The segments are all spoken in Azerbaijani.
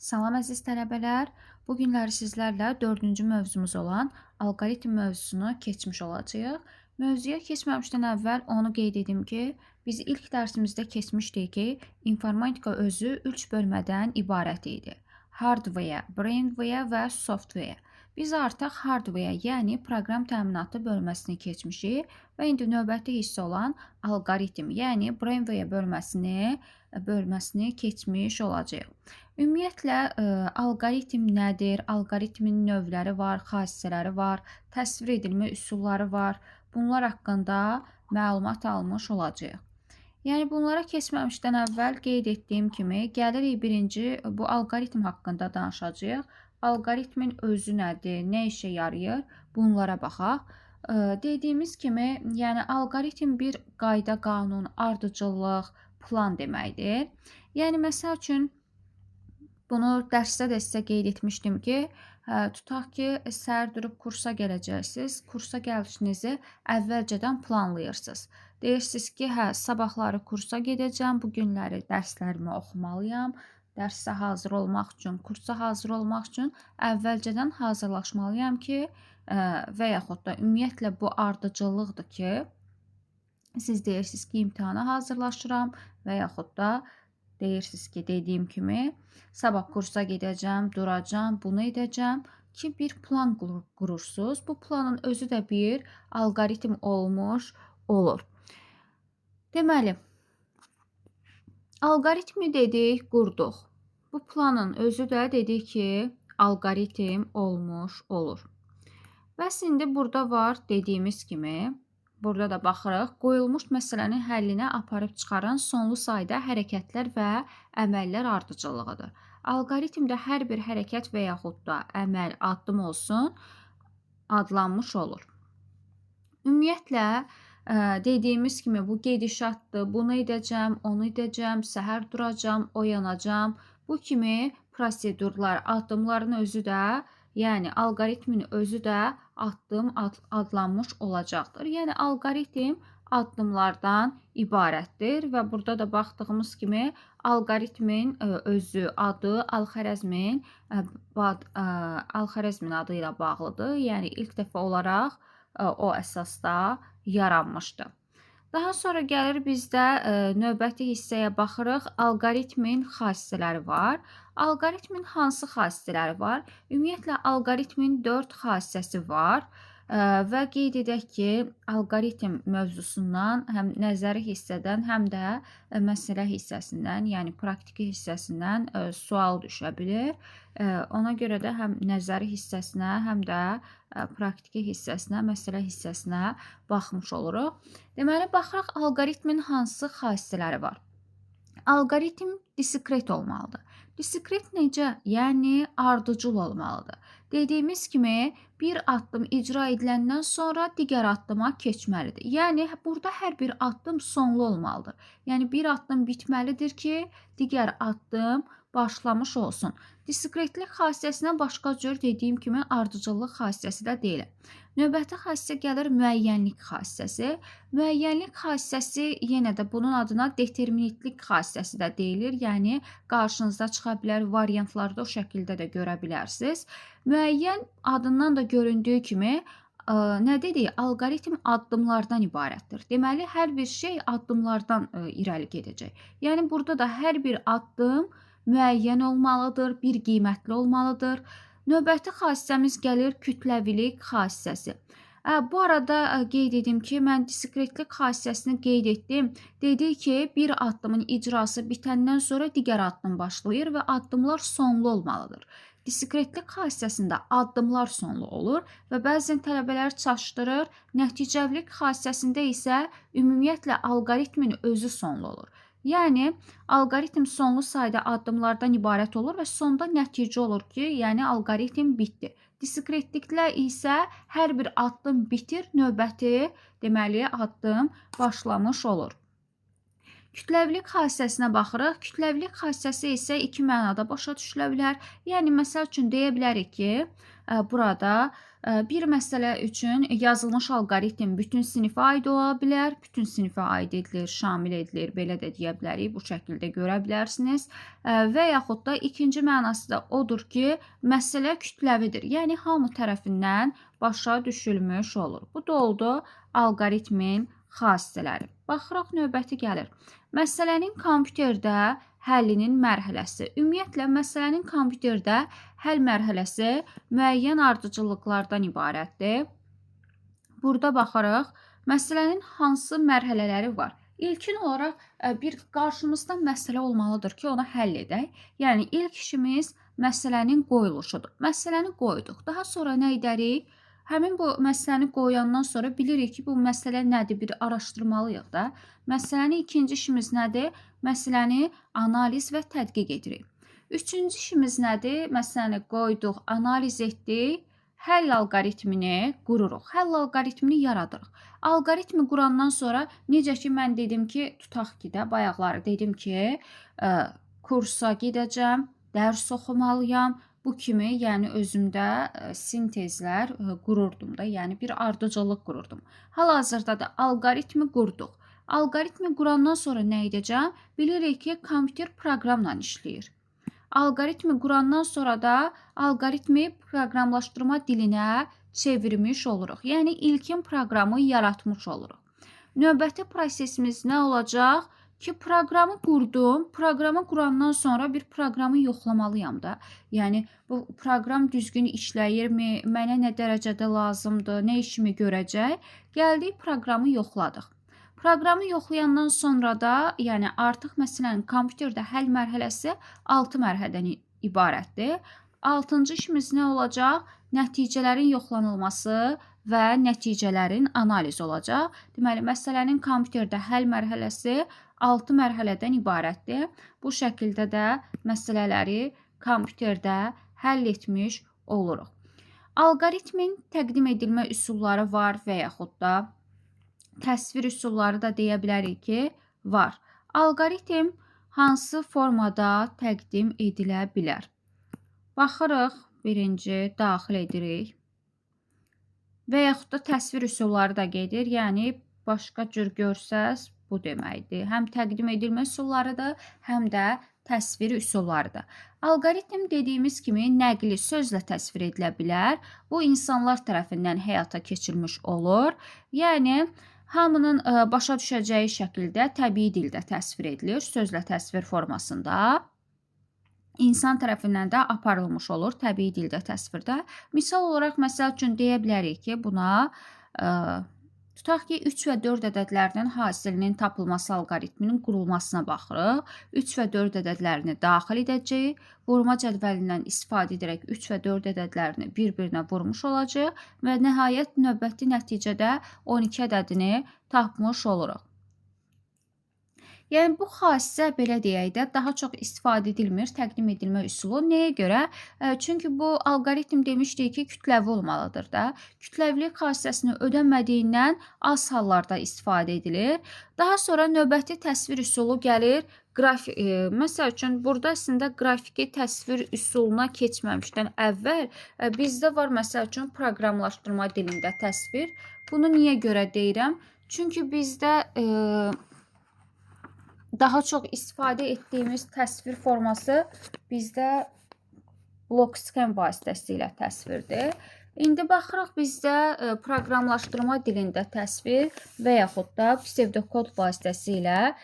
Salam əziz tələbələr. Bu günləri sizlərlə 4-cü mövzumuz olan alqoritm mövzusunu keçmiş olacağıq. Mövzuya keçməmişdən əvvəl onu qeyd edim ki, biz ilk dərsimizdə keçmişdik ki, informatika özü 3 bölmədən ibarət idi. Hardware, brainware və software. Biz artıq hardware, yəni proqram təminatı bölməsini keçmişik və indi növbəti hissə olan alqoritm, yəni brainware bölməsini keçmiş olacağıq. Ümumiyyətlə, alqoritm nədir? Alqoritmin növləri var, xassələri var, təsvir edilmə üsulları var. Bunlar haqqında məlumat almış olacağıq. Yəni, bunlara keçməmişdən əvvəl qeyd etdiyim kimi, gəlirik birinci bu alqoritm haqqında danışacağıq. Alqoritmin özü nədir, nə işə yarayır? Bunlara baxaq. Dediyimiz kimi, yəni alqoritm bir qayda, qanun, ardıcıllıq, plan deməkdir. Yəni, məsəl üçün, bunu dərsdə də sizə qeyd etmişdim ki, tutaq ki, səhər durub kursa gələcəksiniz. Kursa gəlişinizi əvvəlcədən planlayırsınız. Deyirsiniz ki, sabahları kursa gedəcəm, bu günləri dərslərimi oxumalıyam. Dərsə hazır olmaq üçün, kursa hazır olmaq üçün əvvəlcədən hazırlaşmalıyam ki, və yaxud da ümumiyyətlə bu ardıcıllıqdır ki, siz deyirsiniz ki, imtahana hazırlaşıram və yaxud da deyirsiniz ki, dediyim kimi, sabah kursa gedəcəm, duracam, bunu edəcəm ki, bir plan qurursunuz. Bu planın özü də bir alqoritm olmuş olur. Deməli, alqoritmi dedik, qurduq. Bu planın özü də dedik ki, alqoritm olmuş olur. Bəs indi burada var dediyimiz kimi, burada da baxırıq, qoyulmuş məsələnin həllinə aparıb çıxaran sonlu sayda hərəkətlər və əməllər ardıcıllığıdır. Alqoritmdə hər bir hərəkət və yaxud da əməl, addım olsun, adlanmış olur. Ümumiyyətlə, dediyimiz kimi bu gedişatdır, bunu edəcəm, onu edəcəm, səhər duracam, oyanacam. Bu kimi prosedurlar, addımların özü də, yəni alqoritmin özü də addım adlanmış olacaqdır. Yəni alqoritm addımlardan ibarətdir və burada da baxdığımız kimi alqoritmin özü, adı Al-Xərəzmin adı ilə bağlıdır. Yəni ilk dəfə olaraq o əsasda yaranmışdı. Daha sonra gəlir bizdə növbəti hissəyə baxırıq. Alqoritmin xassələri var. Alqoritmin hansı xassələri var? Ümumiyyətlə, alqoritmin 4 xassəsi var və qeyd edək ki, alqoritm mövzusundan həm nəzəri hissədən, həm də məsələ hissəsindən, yəni praktiki hissəsindən sual düşə bilir. Ona görə də həm nəzəri hissəsinə, həm də praktiki hissəsinə, məsələ hissəsinə baxmış oluruq. Deməli, baxırıq alqoritmin hansı xassələri var. Alqoritm diskret olmalıdır. Diskret necə? Yəni ardıcıl olmalıdır. Dediyimiz kimi bir addım icra ediləndən sonra digər addıma keçməlidir. Yəni burada hər bir addım sonlu olmalıdır. Yəni bir addım bitməlidir ki, digər addım başlamış olsun. Diskretlik xassəsinə başqa cür dediyim kimi ardıcıllıq xassəsi də deyilir. Növbəti xassə gəlir müəyyənlik xassəsi. Müəyyənlik xassəsi yenə də bunun adına deterministlik xassəsi də deyilir. Yəni qarşınıza çıxa bilər, variantlarda o şəkildə də görə bilərsiniz. Müəyyən adından da göründüyü kimi nə dedik? Alqoritm addımlardan ibarətdir. Deməli, hər bir şey addımlardan irəli gedəcək. Yəni burada da hər bir addım müəyyən olmalıdır, bir qiymətli olmalıdır. Növbəti xassəmiz gəlir kütləvilik xassəsi. Bu arada qeyd edim ki, mən diskretlik xassəsini qeyd etdim. Dedik ki, bir addımın icrası bitəndən sonra digər addım başlayır və addımlar sonlu olmalıdır. Diskretlik xassəsində addımlar sonlu olur və bəzən tələbələr çaşdırır. Nəticəvilik xassəsində isə ümumiyyətlə alqoritmin özü sonlu olur. Yəni, alqoritm sonlu sayda addımlardan ibarət olur və sonda nəticə olur ki, yəni alqoritm bitdi. Diskretliklə isə hər bir addım bitir, növbəti deməli addım başlamış olur. Kütləvilik xassəsinə baxırıq. Kütləvilik xassəsi isə iki mənada başa düşülə bilər. Yəni, məsəl üçün deyə bilərik ki, burada bir məsələ üçün yazılmış alqoritm bütün sinifə aid ola bilər, bütün sinifə aid edilir, şamil edilir, belə də deyə bilərik, bu şəkildə görə bilərsiniz. Və yaxud da ikinci mənası da odur ki, məsələ kütləvidir, yəni hamı tərəfindən başa düşülmüş olur. Bu da oldu alqoritmin xassələri. Baxırıq, növbəti gəlir. Məsələnin kompüterdə həllinin mərhələsi. Ümumiyyətlə, məsələnin kompüterdə həll mərhələsi müəyyən ardıcıllıqlardan ibarətdir. Burada baxarıq, məsələnin hansı mərhələləri var? İlkin olaraq bir qarşımızda məsələ olmalıdır ki, onu həll edək. Yəni, ilk işimiz məsələnin qoyuluşudur. Məsələni qoyduq. Daha sonra nə edərik? Həmin bu məsələni qoyandan sonra bilirik ki, bu məsələ nədir? Bir araşdırmalıyıq da. Məsələnin ikinci işimiz nədir? Məsələni analiz və tədqiq edirik. Üçüncü işimiz nədir? Məsələni qoyduq, analiz etdik, həll alqoritmini qururuq. Həll alqoritmini yaradırıq. Alqoritmi qurandan sonra, necə ki, mən dedim ki, tutaq ki də, bayaqları dedim ki, kursa gedəcəm, dərs oxumalıyam. Bu kimi, yəni özümdə sintezlər qururdum da, yəni bir ardıcıllıq qururdum. Hal-hazırda da alqoritmi qurduq. Alqoritmi qurandan sonra nə edəcəm? Bilirik ki, kompüter proqramla işləyir. Alqoritmi qurandan sonra da alqoritmi proqramlaşdırma dilinə çevirmiş oluruq. Yəni, ilkin proqramı yaratmış oluruq. Növbəti prosesimiz nə olacaq? Ki, proqramı qurdum. Proqramı qurandan sonra bir proqramı yoxlamalıyam da. Yəni, bu proqram düzgün işləyirmi, mənə nə dərəcədə lazımdır, nə işimi görəcək? Gəldik, proqramı yoxladıq. Proqramı yoxlayandan sonra da, yəni artıq məsələn, kompüterdə həll mərhələsi 6 mərhələdən ibarətdir. 6-cı işimiz nə olacaq? Nəticələrin yoxlanılması və nəticələrin analizi olacaq. Deməli, məsələnin kompüterdə həll mərhələsi 6 mərhələdən ibarətdir. Bu şəkildə də məsələləri kompüterdə həll etmiş oluruq. Alqoritmin təqdim edilmə üsulları var və yaxud da təsvir üsulları da deyə bilərik ki, var. Alqoritm hansı formada təqdim edilə bilər? Baxırıq, birinci daxil edirik. Və yaxud da təsvir üsulları da gedir, yəni başqa cür görsəz, bu deməkdir. Həm təqdim edilmə üsullarıdır, həm də təsvir üsullarıdır. Alqoritm dediyimiz kimi nəqli sözlə təsvir edilə bilər. Bu, insanlar tərəfindən həyata keçirilmiş olur. Yəni, hamının başa düşəcəyi şəkildə təbii dildə təsvir edilir, sözlə təsvir formasında. İnsan tərəfindən də aparılmış olur təbii dildə təsvirdə. Misal olaraq, məsəl üçün deyə bilərik ki, buna tutaq ki, 3 və 4 ədədlərinin hasilinin tapılması alqoritminin qurulmasına baxırıq. 3 və 4 ədədlərini daxil edəcəyik. Vurma cədvəlindən istifadə edərək 3 və 4 ədədlərini bir-birinə vurmuş olacaq və nəhayət növbəti nəticədə 12 ədədini tapmış oluruq. Yəni, bu xassisə, belə deyək də, daha çox istifadə edilmir təqdim edilmə üsulu. Nəyə görə? Çünki bu alqoritm demişdik ki, kütləvi olmalıdır da. Kütləvilik xassəsini ödənmədiyindən az hallarda istifadə edilir. Daha sonra növbəti təsvir üsulu gəlir. Məsəl üçün, burada əslində qrafiki təsvir üsuluna keçməmişdən əvvəl bizdə var, məsəl üçün, proqramlaşdırma dilində təsvir. Bunu niyə görə deyirəm? Çünki bizdə daha çox istifadə etdiyimiz təsvir forması bizdə blok skem vasitəsilə təsvirdir. İndi baxırıq bizdə proqramlaşdırma dilində təsvir və yaxud da pseudokod vasitəsilə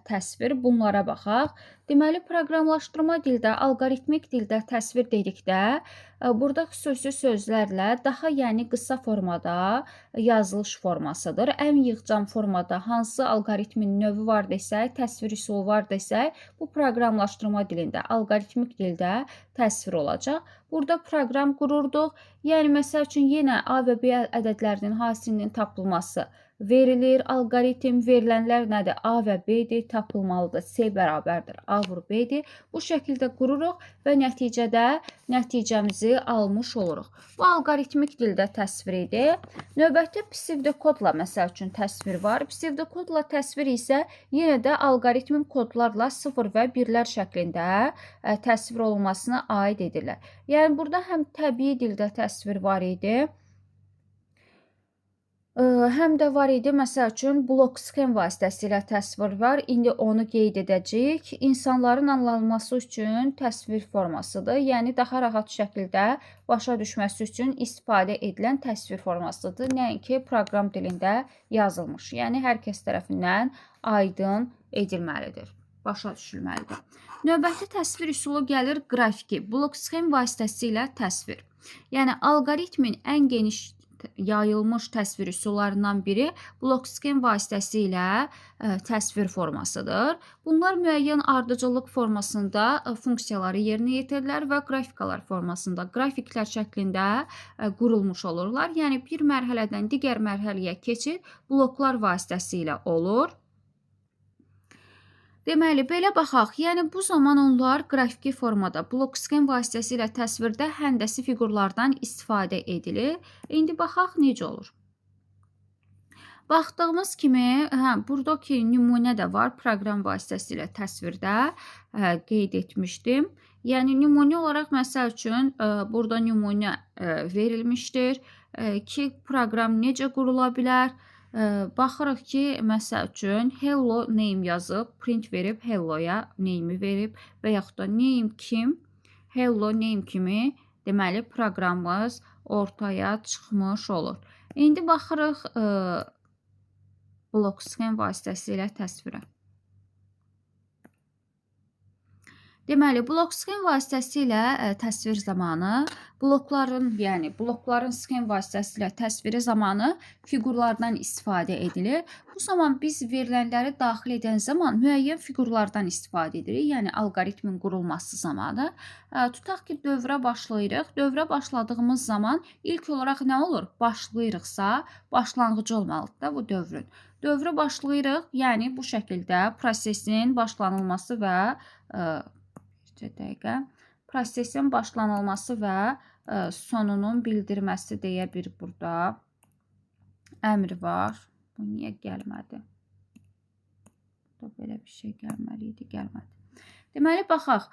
təsvir, bunlara baxaq. Deməli, proqramlaşdırma dildə, alqoritmik dildə təsvir dedikdə, burada xüsusi sözlərlə daha, yəni qısa formada yazılış formasıdır. Ən yığcam formada hansı alqoritmin növü var desək, təsvir üsulu var desək, bu proqramlaşdırma dilində, alqoritmik dildə təsvir olacaq. Burada proqram qururduq. Yəni, məsəl üçün, yenə A və B ədədlərinin hasilinin tapılması verilir. Alqoritm verilənlər nədir? A və B-dir, tapılmalıdır. C bərabərdir. A vur B-dir. Bu şəkildə qururuq və nəticəmizi almış oluruq. Bu alqoritmik dildə təsvir idi. Növbəti psevdokodla məsəl üçün təsvir var. Psevdokodla təsvir isə yenə də alqoritmin kodlarla 0 və 1-lər şəklində təsvir olunmasına aid edirlər. Yəni burada həm təbii dildə təsvir var idi, həm də var idi, məsəl üçün, blok sxem vasitəsilə təsvir var. İndi onu qeyd edəcəyik. İnsanların anlanması üçün təsvir formasıdır. Yəni, daha rahat şəkildə başa düşməsi üçün istifadə edilən təsvir formasıdır. Nəinki proqram dilində yazılmış. Yəni, hər kəs tərəfindən aydın edilməlidir. Başa düşülməlidir. Növbəti təsvir üsulu gəlir qrafiki. Blok sxem vasitəsilə təsvir. Yəni, alqoritmin ən geniş yayılmış təsvir üsullarından biri blok sxem vasitəsilə təsvir formasıdır. Bunlar müəyyən ardıcıllıq formasında funksiyaları yerinə yetirirlər və qrafikalar formasında qrafiklər şəklində qurulmuş olurlar. Yəni, bir mərhələdən digər mərhələyə keçid bloklar vasitəsilə olur. Deməli, belə baxaq. Yəni, bu zaman onlar qrafiki formada blok sxem vasitəsilə təsvirdə həndəsi fiqurlardan istifadə edilir. İndi baxaq necə olur. Baxdığımız kimi, buradakı nümunə də var. Proqram vasitəsilə təsvirdə qeyd etmişdim. Yəni, nümunə olaraq, məsəl üçün, burada nümunə verilmişdir ki, proqram necə qurula bilər. Baxırıq ki, məsəl üçün, hello name yazıb, print verib, helloya name'i verib və yaxud da name kim, hello name kimi, deməli, proqramımız ortaya çıxmış olur. İndi baxırıq blok sxem vasitəsilə təsvirə. Deməli, blok sxem vasitəsilə təsvir zamanı blokların sxem vasitəsilə təsviri zamanı fiqurlardan istifadə edilir. Bu zaman biz verilənləri daxil edən zaman müəyyən fiqurlardan istifadə edirik. Yəni, alqoritmin qurulması zamanı. Tutaq ki, dövrə başlayırıq. Dövrə başladığımız zaman ilk olaraq nə olur? Başlayırıqsa, başlanğıcı olmalıdır da bu dövrün. Dövrə başlayırıq, yəni bu şəkildə prosesin başlanılması və prosesin başlanılması və sonunun bildirməsi deyə bir burada əmr var. Bu niyə gəlmədi? Burada belə bir şey gəlməli idi, gəlmədi. Deməli, baxaq,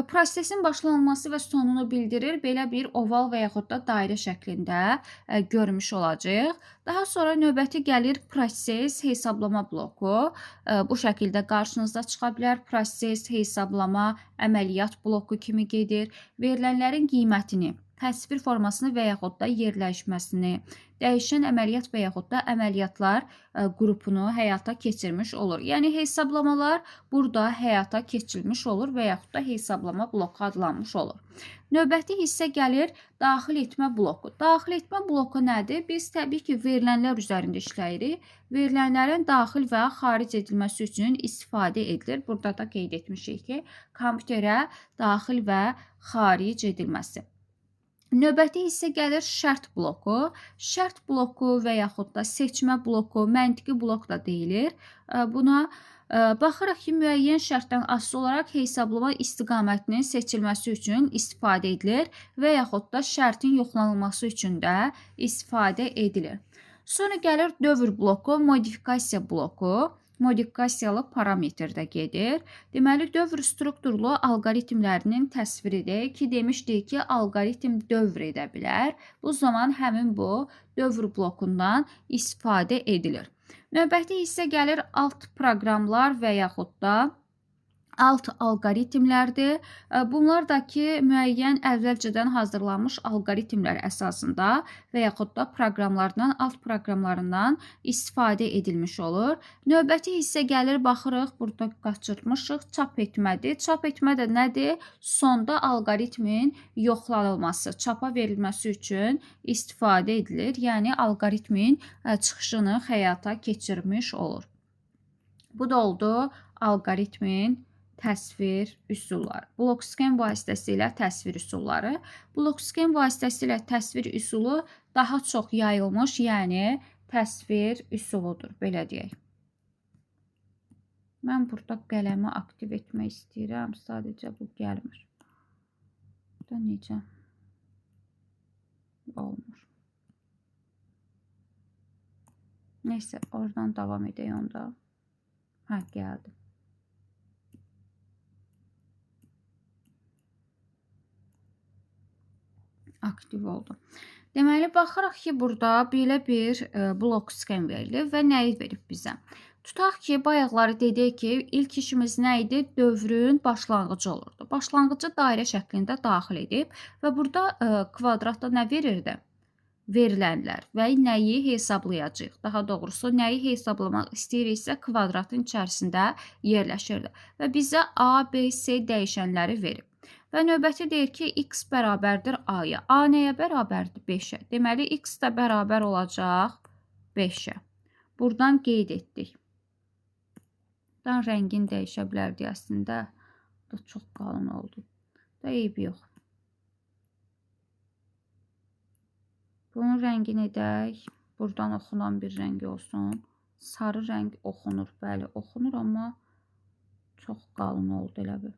prosesin başlanılması və sonunu bildirir. Belə bir oval və yaxud da dairə şəklində görmüş olacaq. Daha sonra növbəti gəlir proses hesablama bloku. Bu şəkildə qarşınızda çıxa bilər. Proses hesablama əməliyyat bloku kimi gedir. Verilənlərin qiymətini, təsvir formasını və yaxud da yerləşməsini, dəyişən əməliyyat və yaxud da əməliyyatlar qrupunu həyata keçirmiş olur. Yəni, hesablamalar burada həyata keçirilmiş olur və yaxud da hesablama bloku adlanmış olur. Növbəti hissə gəlir daxil etmə bloku. Daxil etmə bloku nədir? Biz təbii ki, verilənlər üzərində işləyirik. Verilənlərin daxil və xaric edilməsi üçün istifadə edilir. Burada da qeyd etmişik ki, kompüterə daxil və xaric edilməsi. Növbəti hissə gəlir şərt bloku. Şərt bloku və yaxud da seçmə bloku, məntiqi blok da deyilir. Buna baxırıq ki, müəyyən şərtdən asılı olaraq hesablama istiqamətinin seçilməsi üçün istifadə edilir və yaxud da şərtin yoxlanılması üçün də istifadə edilir. Sonra gəlir dövr bloku, modifikasiya bloku. Modifikasiyalı parametrdə gedir. Deməli, dövr strukturlu alqoritmlərinin təsviridir ki, demişdik ki, alqoritm dövr edə bilər. Bu zaman həmin bu dövr blokundan istifadə edilir. Növbəti hissə gəlir alt proqramlar və yaxud da alt alqoritmlərdir. Bunlar da ki, müəyyən əvvəlcədən hazırlanmış alqoritmlər əsasında və yaxud da proqramlardan, alt proqramlarından istifadə edilmiş olur. Növbəti hissə gəlir, baxırıq, burada qaçırmışıq, çap etmədir. Çap etmə də nədir? Sonda alqoritmin yoxlanılması, çapa verilməsi üçün istifadə edilir. Yəni, alqoritmin çıxışını həyata keçirmiş olur. Bu da oldu alqoritmin təsvir üsulları. Blok sxem vasitəsilə təsvir üsulları. Blok sxem vasitəsilə təsvir üsulu daha çox yayılmış, yəni təsvir üsuludur, belə deyək. Mən burada qələmi aktiv etmək istəyirəm, sadəcə bu gəlmir. Da necə? Olmur. Neysə, oradan davam edək onda. Hə, gəldi. Aktiv oldu. Deməli, baxırıq ki, burada belə bir blok skem verilir və nəyi verib bizə? Tutaq ki, bayaqları dedik ki, ilk işimiz nə idi? Dövrün başlanğıcı olurdu. Başlanğıcı dairə şəklində daxil edib və burada kvadratda nə verirdi? Verilənlər və nəyi hesablayacağıq. Daha doğrusu, nəyi hesablamaq istəyiriksə kvadratın içərisində yerləşirdi. Və bizə A, B, C dəyişənləri verib. Və növbəti deyir ki, x bərabərdir a-ya. A nəyə bərabərdir? 5-ə. Deməli, x də bərabər olacaq 5-ə. Buradan qeyd etdik. Buradan rəngin dəyişə bilərdi əslində. Bu çox qalın oldu. Da eybi yox. Bunun rəngini edək. Buradan oxunan bir rəng olsun. Sarı rəng oxunur. Bəli, oxunur, amma çox qalın oldu elə bir.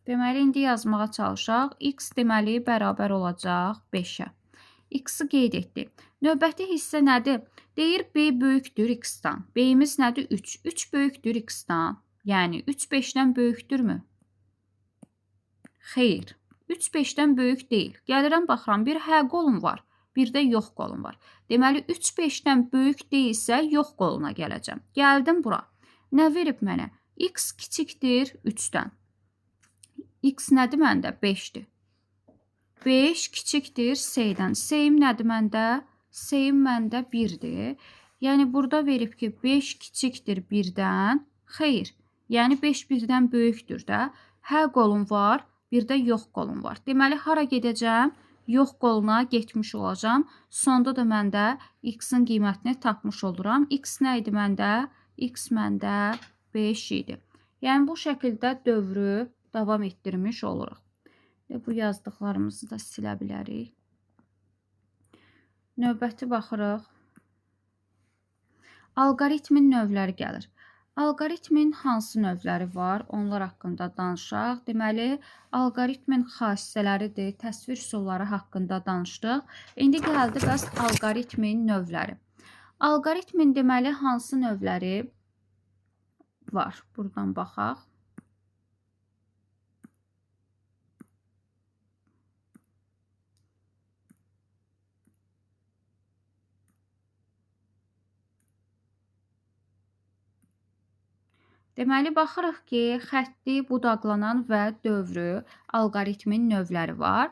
Deməli, indi yazmağa çalışaq. X deməli bərabər olacaq 5-ə. X-i qeyd etdik. Növbəti hissə nədir? Deyir, B böyükdür X-dan. B-imiz nədir? 3. 3 böyükdür X-dan. Yəni, 3 5-dən böyükdürmü? Xeyr. 3 5-dən böyük deyil. Gəlirəm, baxıram, bir hə qolum var. Bir də yox qolum var. Deməli, 3 5-dən böyük deyilsə, yox qoluna gələcəm. Gəldim bura. Nə verib mənə? X kiçikdir 3-dən. X nədir məndə? 5-dir. 5 kiçikdir C-dən. C-im nədir məndə? C-im məndə 1-dir. Yəni, burada verib ki, 5 kiçikdir 1-dən. Xeyr. Yəni, 5 1-dən böyükdür də. Hə qolum var, bir də yox qolum var. Deməli, hara gedəcəm? Yox qoluna getmiş olacam. Sonda da məndə X-in qiymətini tapmış oluram. X nə idi məndə? X məndə 5 idi. Yəni, bu şəkildə dövrü davam etdirmiş oluruq. Bu yazdıqlarımızı da silə bilərik. Növbəti baxırıq. Alqoritmin növləri gəlir. Alqoritmin hansı növləri var? Onlar haqqında danışaq. Deməli, alqoritmin xassələridir, təsvir üsulları haqqında danışdıq. İndi gəldi bəs alqoritmin növləri. Alqoritmin deməli hansı növləri var? Buradan baxaq. Deməli, baxırıq ki, xətti, budaqlanan və dövrü alqoritmin növləri var.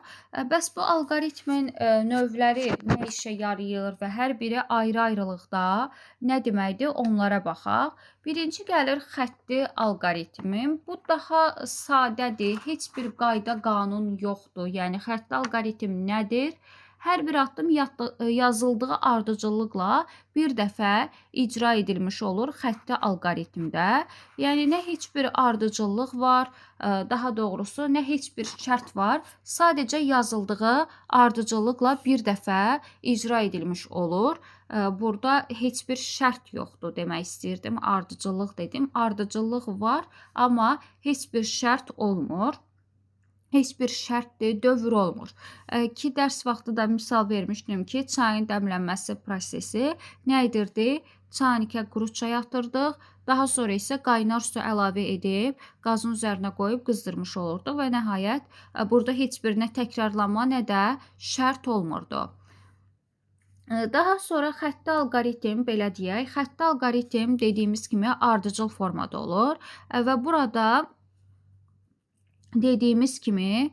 Bəs bu alqoritmin növləri nə işə yarayır və hər biri ayrı-ayrılıqda nə deməkdir? Onlara baxaq. Birinci gəlir xətti alqoritmin. Bu daha sadədir, heç bir qayda, qanun yoxdur. Yəni, xətti alqoritm nədir? Hər bir addım yazıldığı ardıcıllıqla bir dəfə icra edilmiş olur xətti alqoritmdə. Yəni, nə heç bir ardıcıllıq var, daha doğrusu, nə heç bir şərt var. Sadəcə yazıldığı ardıcıllıqla bir dəfə icra edilmiş olur. Burada heç bir şərt yoxdur demək istəyirdim. Ardıcıllıq dedim. Ardıcıllıq var, amma heç bir şərt olmur. Heç bir şərtdir, dövr olmur. Ki, dərs vaxtı da misal vermişdim ki, çayın dəmlənməsi prosesi nə edirdi? Çaynikə quru çay atırdıq, daha sonra isə qaynar su əlavə edib, qazın üzərinə qoyub qızdırmış olurduq və nəhayət, burada heç bir nə təkrarlanma, nə də şərt olmurdu. Daha sonra xətti alqoritm, belə deyək, xətti alqoritm dediyimiz kimi ardıcıl formada olur və burada dediyimiz kimi,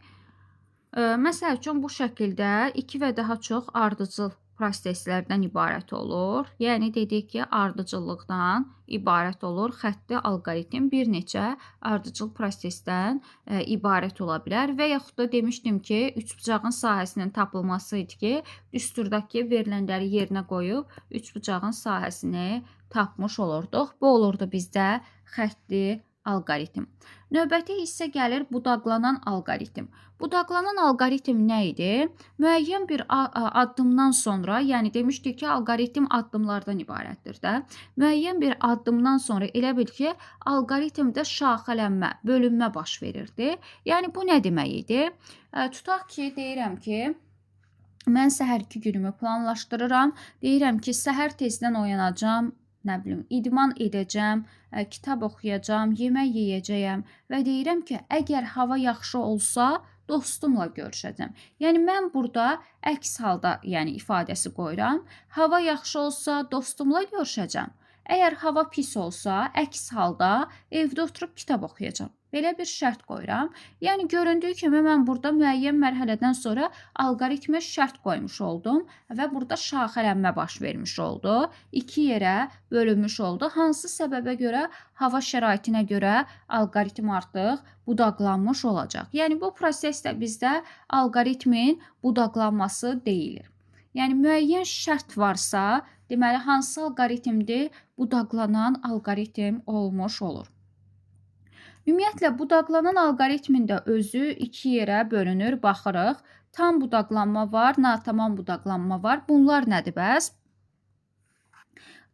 məsəl üçün bu şəkildə 2 və daha çox ardıcıl proseslərdən ibarət olur. Yəni, dedik ki, ardıcıllıqdan ibarət olur. Xətti alqoritm bir neçə ardıcıl prosesdən ibarət ola bilər. Və yaxud da demişdim ki, üçbucağın sahəsinin tapılması idi ki, düsturdakı verilənləri yerinə qoyub üçbucağın sahəsini tapmış olurduq. Bu olurdu bizdə xətti alqoritm. Növbəti hissə gəlir budaqlanan alqoritm. Budaqlanan alqoritm nə idi? Müəyyən bir addımdan sonra, yəni demişdik ki, alqoritm addımlardan ibarətdir də. Müəyyən bir addımdan sonra elə bil ki, alqoritmdə şaxələnmə, bölünmə baş verirdi. Yəni bu nə demək idi? Tutaq ki, deyirəm ki, mən səhərki günümü planlaşdırıram. Deyirəm ki, səhər tezdən oyanacam, nə bilim, idman edəcəm, kitab oxuyacam, yemək yeyəcəyəm və deyirəm ki, əgər hava yaxşı olsa, dostumla görüşəcəm. Yəni mən burada əks halda, yəni ifadəsi qoyuram. Hava yaxşı olsa, dostumla görüşəcəm. Əgər hava pis olsa, əks halda evdə oturub kitab oxuyacam. Belə bir şərt qoyuram. Yəni göründüyü kimi mən burada müəyyən mərhələdən sonra alqoritmə şərt qoymuş oldum və burada şaxələnmə baş vermiş oldu. 2 yerə bölünmüş oldu. Hansı səbəbə görə? Hava şəraitinə görə alqoritm artıq budaqlanmış olacaq. Yəni bu prosesdə bizdə alqoritmin budaqlanması deyilir. Yəni müəyyən şərt varsa, deməli hansı alqoritmdir? Budaqlanan alqoritm olmuş olur. Ümumiyyətlə, budaqlanan alqoritmin də özü 2 yerə bölünür, baxırıq. Tam budaqlanma var, natamam budaqlanma var. Bunlar nədir bəs?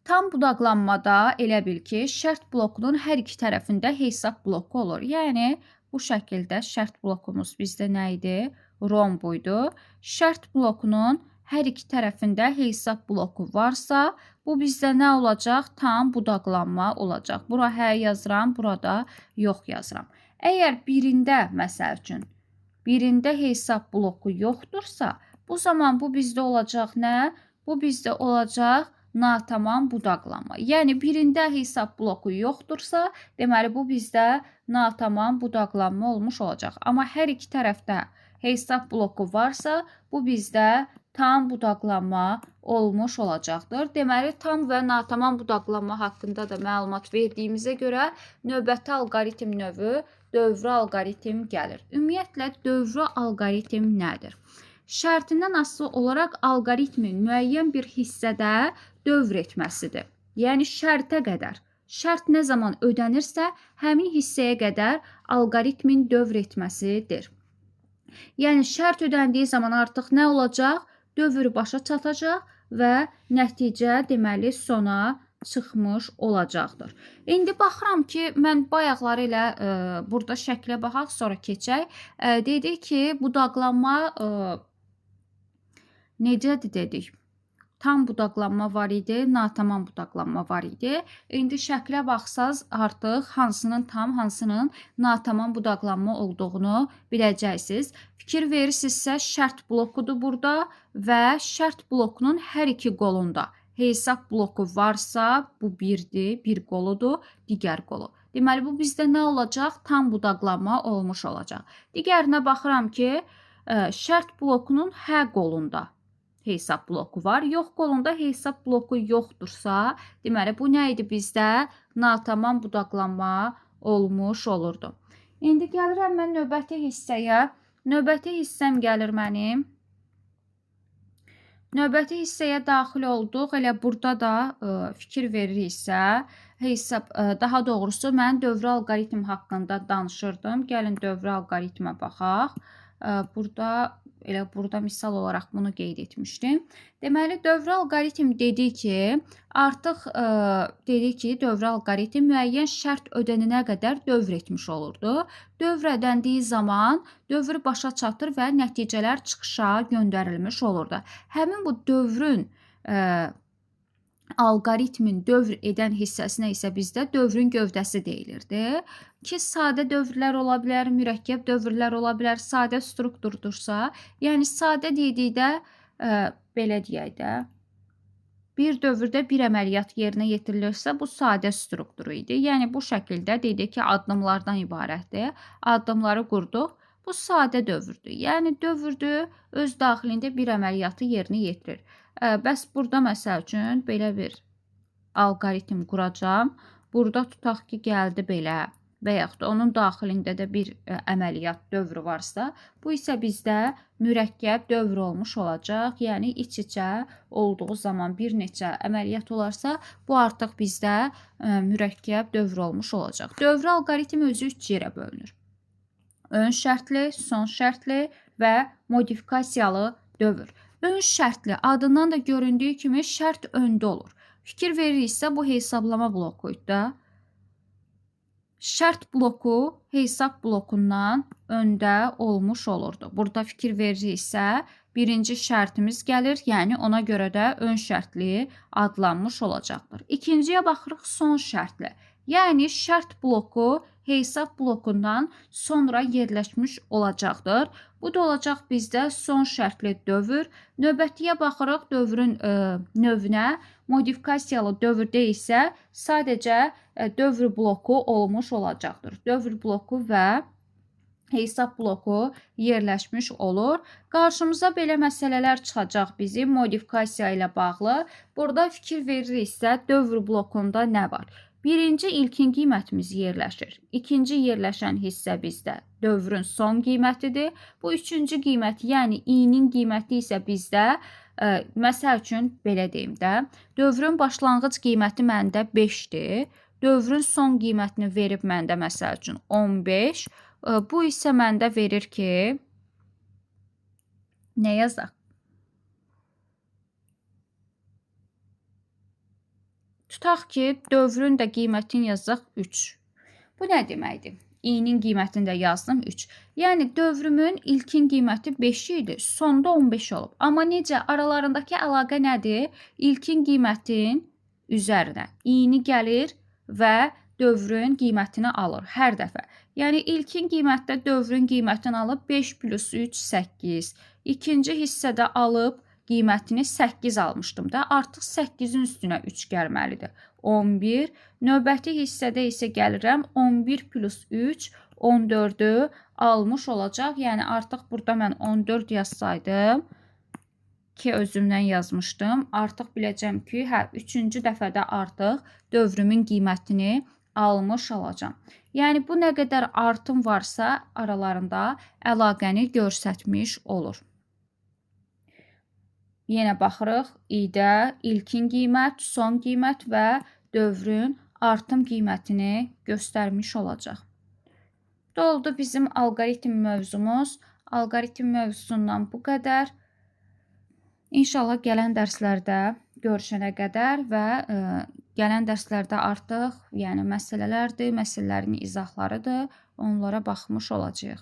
Tam budaqlanmada elə bil ki, şərt blokunun hər iki tərəfində hesab bloku olur. Yəni, bu şəkildə şərt blokumuz bizdə nə idi? Romb idi. Şərt blokunun hər iki tərəfində hesab bloku varsa, bu bizdə nə olacaq? Tam budaqlanma olacaq. Bura hə yazıram, burada yox yazıram. Əgər birində, məsəl üçün, birində hesab bloku yoxdursa, bu zaman bu bizdə olacaq nə? Bu bizdə olacaq natamam budaqlanma. Yəni, birində hesab bloku yoxdursa, deməli, bu bizdə natamam budaqlanma olmuş olacaq. Amma hər iki tərəfdə hesab bloku varsa, bu bizdə tam budaqlanma olmuş olacaqdır. Deməli, tam və natamam budaqlanma haqqında da məlumat verdiyimizə görə növbəti alqoritm növü dövrü alqoritm gəlir. Ümumiyyətlə, dövrü alqoritm nədir? Şərtindən asılı olaraq alqoritmin müəyyən bir hissədə dövr etməsidir. Yəni, şərtə qədər. Şərt nə zaman ödənirsə, həmin hissəyə qədər alqoritmin dövr etməsidir. Yəni, şərt ödəndiyi zaman artıq nə olacaq? Dövr başa çatacaq və nəticə deməli sona çıxmış olacaqdır. İndi baxıram ki, mən bayaqları ilə burada şəklə baxaq, sonra keçək. Dedik ki, budaqlanma necədir dedik? Tam budaqlanma var idi, natamam budaqlanma var idi. İndi şəklə baxsaz artıq hansının tam, hansının natamam budaqlanma olduğunu biləcəksiniz. Fikir verirsinizsə, şərt blokudur burada və şərt blokunun hər iki qolunda hesab bloku varsa, bu birdir, bir qoludur, digər qolu. Deməli, bu bizdə nə olacaq? Tam budaqlanma olmuş olacaq. Digərinə baxıram ki, şərt blokunun hə qolunda hesab bloku var. Yox qolunda hesab bloku yoxdursa, deməli, bu nə idi bizdə? Natamam budaqlanma olmuş olurdu. İndi gəlirəm mən növbəti hissəyə. Növbəti hissəm gəlir mənim. Növbəti hissəyə daxil olduq. Elə burada da fikir veririksə, hesab, daha doğrusu mən dövrü alqoritm haqqında danışırdım. Gəlin dövrü alqoritmə baxaq. Burada misal olaraq bunu qeyd etmişdim. Deməli, dövrü alqoritm dedik ki, artıq dedik ki, dövrü alqoritm müəyyən şərt ödənənə qədər dövr etmiş olurdu. Dövr edəndiyi zaman dövr başa çatır və nəticələr çıxışa göndərilmiş olurdu. Həmin bu dövrün alqoritmin dövr edən hissəsinə isə bizdə dövrün gövdəsi deyilirdi. Ki, sadə dövrlər ola bilər, mürəkkəb dövrlər ola bilər, sadə strukturdursa, yəni sadə dedikdə, belə deyək də, bir dövrdə bir əməliyyat yerinə yetirilirsə, bu sadə strukturu idi. Yəni, bu şəkildə dedik ki, addımlardan ibarətdir. Addımları qurduq. Bu sadə dövrdür. Yəni, dövrdür, öz daxilində bir əməliyyatı yerinə yetirir. Bəs burada, məsəl üçün, belə bir alqoritm quracam. Burada tutaq ki, gəldi belə. və yaxud da onun daxilində də bir əməliyyat dövrü varsa, bu isə bizdə mürəkkəb dövr olmuş olacaq. Yəni iç-içə olduğu zaman bir neçə əməliyyat olarsa, bu artıq bizdə mürəkkəb dövr olmuş olacaq. Dövr alqoritmi özü 3 yerə bölünür. Ön şərtli, son şərtli və modifikasiyalı dövr. Ön şərtli adından da göründüyü kimi şərt öndə olur. Fikir veririksə bu hesablama blokuydu da. Şərt bloku hesab blokundan öndə olmuş olurdu. Burada fikir veririksə birinci şərtimiz gəlir, yəni ona görə də ön şərtli adlanmış olacaqdır. İkinciyə baxırıq son şərtli. Yəni şərt bloku hesab blokundan sonra yerləşmiş olacaqdır. Bu da olacaq bizdə son şərtli dövr. Növbətiyə baxırıq dövrün növünə. Modifikasiyalı dövrdə isə sadəcə dövr bloku olmuş olacaqdır. Dövr bloku və hesab bloku yerləşmiş olur. Qarşımıza belə məsələlər çıxacaq bizim modifikasiya ilə bağlı. Burada fikir veririksə dövr blokunda nə var? Birinci ilkin qiymətimiz yerləşir. İkinci yerləşən hissə bizdə dövrün son qiymətidir. Bu üçüncü qiymət, yəni i-nin qiyməti isə bizdə, məsəl üçün belə deyim də, dövrün başlanğıc qiyməti məndə 5-dir. Dövrün son qiymətini verib məndə məsəl üçün 15. Bu isə məndə verir ki, nə yazaq? Tutaq ki, dövrün də qiymətini yazacaq 3. Bu nə deməkdir? i-nin qiymətini də yazdım 3. Yəni dövrümün ilkin qiyməti 5 idi, sonda 15 olub. Amma necə? Aralarındakı əlaqə nədir? İlkin qiymətin üzərinə i-ni gəlir və dövrün qiymətini alır hər dəfə. Yəni ilkin qiymətdə dövrün qiymətini alıb 5 plus 3 8. İkinci hissədə alıb qiymətini 8 almışdım da. Artıq 8-in üstünə 3 gəlməlidir. 11. Növbəti hissədə isə gəlirəm 11 plus 3 14-ü almış olacaq. Yəni artıq burada mən 14 yazsaydım ki özümdən yazmışdım. Artıq biləcəm ki, hə 3-cü dəfədə artıq dövrümün qiymətini almış olacağam. Yəni bu nə qədər artım varsa aralarında əlaqəni göstərmiş olur. Yenə baxırıq, i-də ilkin qiymət, son qiymət və dövrün artım qiymətini göstərmiş olacaq. Bu da oldu bizim alqoritm mövzumuz. Alqoritm mövzusundan bu qədər. İnşallah gələn dərslərdə görüşənə qədər və gələn dərslərdə artıq yəni məsələlərdir, məsələlərin izahlarıdır. Onlara baxmış olacağıq.